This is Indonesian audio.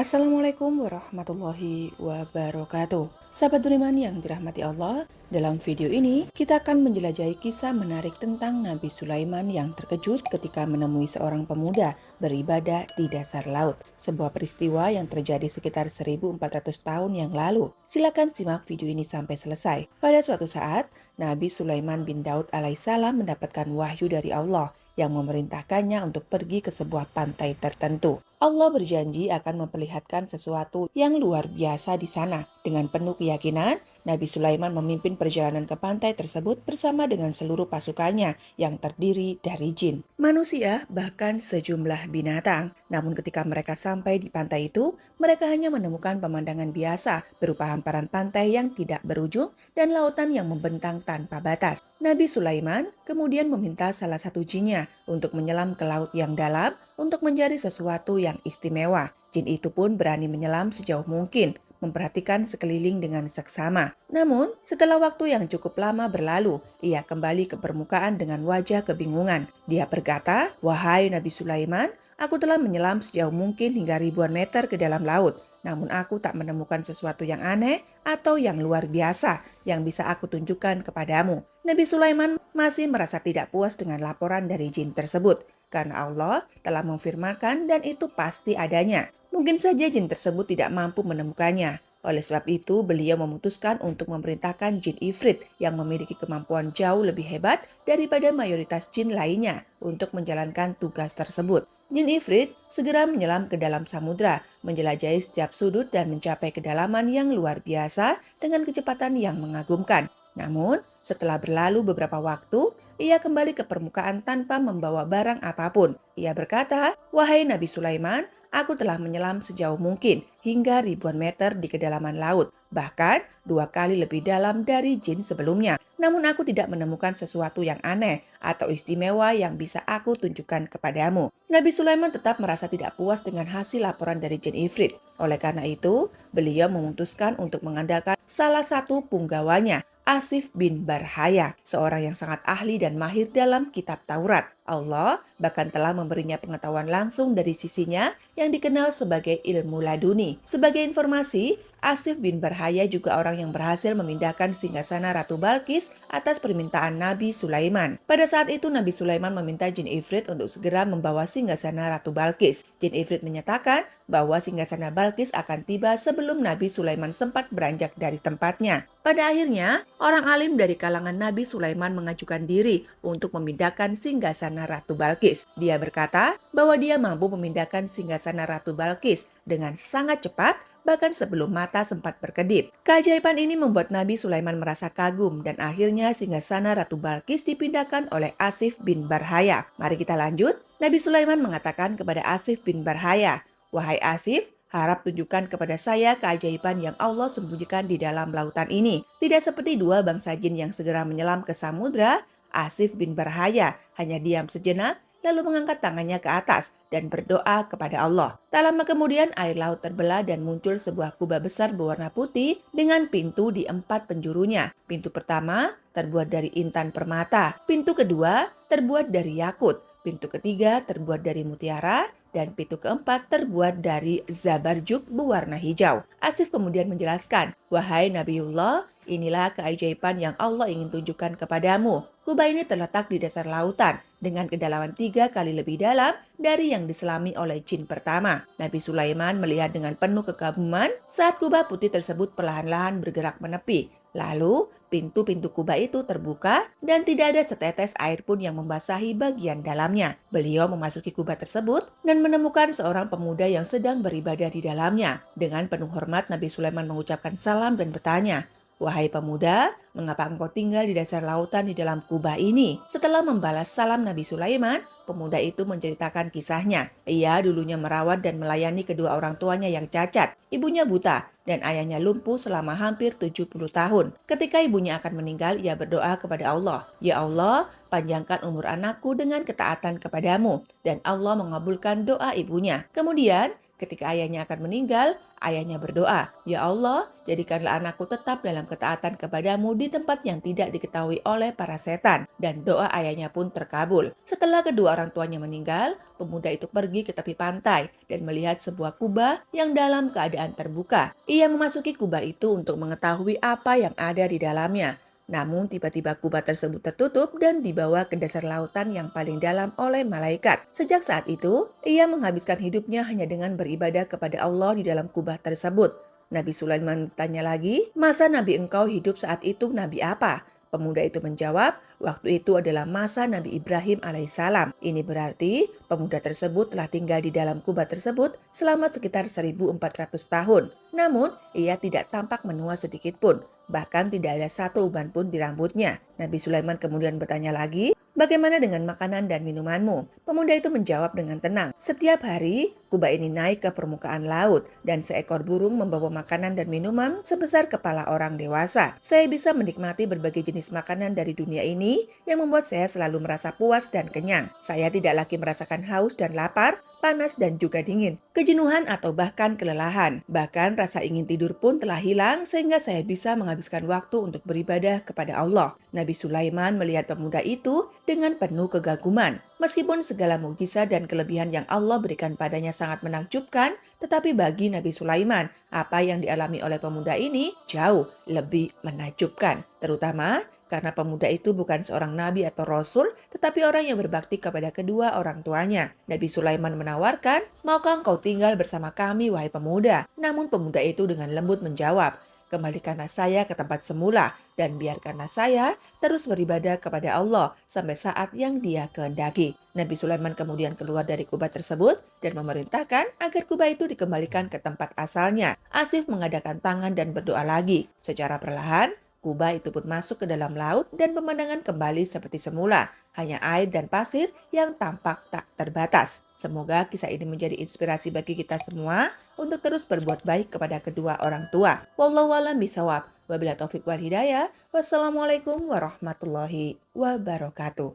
Assalamualaikum warahmatullahi wabarakatuh. Sahabat beriman yang dirahmati Allah, dalam video ini kita akan menjelajahi kisah menarik tentang Nabi Sulaiman yang terkejut ketika menemui seorang pemuda beribadah di dasar laut. Sebuah peristiwa yang terjadi sekitar 1400 tahun yang lalu. Silakan simak video ini sampai selesai. Pada suatu saat, Nabi Sulaiman bin Daud alaihissalam mendapatkan wahyu dari Allah yang memerintahkannya untuk pergi ke sebuah pantai tertentu. Allah berjanji akan memperlihatkan sesuatu yang luar biasa di sana. Dengan penuh keyakinan, Nabi Sulaiman memimpin perjalanan ke pantai tersebut bersama dengan seluruh pasukannya yang terdiri dari jin, manusia, bahkan sejumlah binatang. Namun ketika mereka sampai di pantai itu, mereka hanya menemukan pemandangan biasa berupa hamparan pantai yang tidak berujung dan lautan yang membentang tanpa batas. Nabi Sulaiman kemudian meminta salah satu jinnya untuk menyelam ke laut yang dalam untuk mencari sesuatu yang istimewa. Jin itu pun berani menyelam sejauh mungkin, memperhatikan sekeliling dengan seksama. Namun, setelah waktu yang cukup lama berlalu, ia kembali ke permukaan dengan wajah kebingungan. Dia berkata, "Wahai Nabi Sulaiman, aku telah menyelam sejauh mungkin hingga ribuan meter ke dalam laut. Namun aku tak menemukan sesuatu yang aneh atau yang luar biasa yang bisa aku tunjukkan kepadamu." Nabi Sulaiman masih merasa tidak puas dengan laporan dari jin tersebut, karena Allah telah memfirmankan dan itu pasti adanya. Mungkin saja jin tersebut tidak mampu menemukannya. Oleh sebab itu, beliau memutuskan untuk memerintahkan jin Ifrit yang memiliki kemampuan jauh lebih hebat daripada mayoritas jin lainnya untuk menjalankan tugas tersebut. Jin Ifrit segera menyelam ke dalam samudra, menjelajahi setiap sudut dan mencapai kedalaman yang luar biasa dengan kecepatan yang mengagumkan. Namun, setelah berlalu beberapa waktu, ia kembali ke permukaan tanpa membawa barang apapun. Ia berkata, "Wahai Nabi Sulaiman, aku telah menyelam sejauh mungkin hingga ribuan meter di kedalaman laut, bahkan 2 kali lebih dalam dari jin sebelumnya. Namun aku tidak menemukan sesuatu yang aneh atau istimewa yang bisa aku tunjukkan kepadamu." Nabi Sulaiman tetap merasa tidak puas dengan hasil laporan dari jin Ifrit. Oleh karena itu, beliau memutuskan untuk mengandalkan salah satu punggawanya, Asif bin Barhaya, seorang yang sangat ahli dan mahir dalam kitab Taurat. Allah bahkan telah memberinya pengetahuan langsung dari sisinya yang dikenal sebagai ilmu laduni. Sebagai informasi, Asif bin Barhaya juga orang yang berhasil memindahkan singgasana Ratu Balkis atas permintaan Nabi Sulaiman. Pada saat itu Nabi Sulaiman meminta jin Ifrit untuk segera membawa singgasana Ratu Balkis. Jin Ifrit menyatakan bahwa singgasana Balkis akan tiba sebelum Nabi Sulaiman sempat beranjak dari tempatnya. Pada akhirnya, orang alim dari kalangan Nabi Sulaiman mengajukan diri untuk memindahkan singgasana Ratu Balkis. Dia berkata bahwa dia mampu memindahkan singgasana Ratu Balkis dengan sangat cepat, bahkan sebelum mata sempat berkedip. Keajaiban ini membuat Nabi Sulaiman merasa kagum dan akhirnya singgasana Ratu Balkis dipindahkan oleh Asif bin Barhaya. Mari kita lanjut. Nabi Sulaiman mengatakan kepada Asif bin Barhaya, "Wahai Asif, harap tunjukkan kepada saya keajaiban yang Allah sembunyikan di dalam lautan ini." Tidak seperti dua bangsa jin yang segera menyelam ke samudra, Asif bin Barhaya hanya diam sejenak, lalu mengangkat tangannya ke atas dan berdoa kepada Allah. Tak lama kemudian air laut terbelah dan muncul sebuah kubah besar berwarna putih dengan pintu di 4 penjurunya. Pintu pertama terbuat dari intan permata, pintu kedua terbuat dari yakut, pintu ketiga terbuat dari mutiara, dan pintu keempat terbuat dari zabarjuk berwarna hijau. Asif kemudian menjelaskan, "Wahai Nabiullah, inilah keajaiban yang Allah ingin tunjukkan kepadamu. Kubah ini terletak di dasar lautan dengan kedalaman 3 kali lebih dalam dari yang diselami oleh jin pertama." Nabi Sulaiman melihat dengan penuh kekaguman saat kubah putih tersebut perlahan-lahan bergerak menepi. Lalu, pintu-pintu kubah itu terbuka dan tidak ada setetes air pun yang membasahi bagian dalamnya. Beliau memasuki kubah tersebut dan menemukan seorang pemuda yang sedang beribadah di dalamnya. Dengan penuh hormat, Nabi Sulaiman mengucapkan salam dan bertanya, "Wahai pemuda, mengapa engkau tinggal di dasar lautan di dalam kubah ini?" Setelah membalas salam Nabi Sulaiman, pemuda itu menceritakan kisahnya. Ia dulunya merawat dan melayani kedua orang tuanya yang cacat. Ibunya buta dan ayahnya lumpuh selama hampir 70 tahun. Ketika ibunya akan meninggal, ia berdoa kepada Allah, "Ya Allah, panjangkan umur anakku dengan ketaatan kepadamu." Dan Allah mengabulkan doa ibunya. Kemudian, Ketika ayahnya akan meninggal, ayahnya berdoa, "Ya Allah, jadikanlah anakku tetap dalam ketaatan kepadamu di tempat yang tidak diketahui oleh para setan." Dan doa ayahnya pun terkabul. Setelah kedua orang tuanya meninggal, pemuda itu pergi ke tepi pantai dan melihat sebuah kubah yang dalam keadaan terbuka. Ia memasuki kubah itu untuk mengetahui apa yang ada di dalamnya. Namun tiba-tiba kubah tersebut tertutup dan dibawa ke dasar lautan yang paling dalam oleh malaikat. Sejak saat itu, ia menghabiskan hidupnya hanya dengan beribadah kepada Allah di dalam kubah tersebut. Nabi Sulaiman bertanya lagi, "Masa Nabi engkau hidup saat itu Nabi apa?" Pemuda itu menjawab, "Waktu itu adalah masa Nabi Ibrahim alaihissalam." Ini berarti pemuda tersebut telah tinggal di dalam kubah tersebut selama sekitar 1400 tahun. Namun, ia tidak tampak menua sedikit pun. Bahkan tidak ada satu uban pun di rambutnya. Nabi Sulaiman kemudian bertanya lagi, "Bagaimana dengan makanan dan minumanmu?" Pemuda itu menjawab dengan tenang, "Setiap hari, kubah ini naik ke permukaan laut dan seekor burung membawa makanan dan minuman sebesar kepala orang dewasa. Saya bisa menikmati berbagai jenis makanan dari dunia ini yang membuat saya selalu merasa puas dan kenyang. Saya tidak lagi merasakan haus dan lapar, panas dan juga dingin, kejenuhan atau bahkan kelelahan. Bahkan rasa ingin tidur pun telah hilang sehingga saya bisa menghabiskan waktu untuk beribadah kepada Allah." Nabi Sulaiman melihat pemuda itu dengan penuh kegaguman. Meskipun segala mukjizat dan kelebihan yang Allah berikan padanya sangat menakjubkan, tetapi bagi Nabi Sulaiman, apa yang dialami oleh pemuda ini jauh lebih menakjubkan. Terutama karena pemuda itu bukan seorang nabi atau rasul, tetapi orang yang berbakti kepada kedua orang tuanya. Nabi Sulaiman menawarkan, "Maukah engkau tinggal bersama kami, wahai pemuda?" Namun pemuda itu dengan lembut menjawab, "Kembalikanlah saya ke tempat semula dan biarkanlah saya terus beribadah kepada Allah sampai saat yang Dia kehendaki." Nabi Sulaiman kemudian keluar dari kubah tersebut dan memerintahkan agar kubah itu dikembalikan ke tempat asalnya. Asif mengadakan tangan dan berdoa lagi. Secara perlahan, kubah itu pun masuk ke dalam laut dan pemandangan kembali seperti semula. Hanya air dan pasir yang tampak tak terbatas. Semoga kisah ini menjadi inspirasi bagi kita semua untuk terus berbuat baik kepada kedua orang tua. Wallahu a'lam bishawab. Wabillahi taufiq wal hidayah. Wassalamualaikum warahmatullahi wabarakatuh.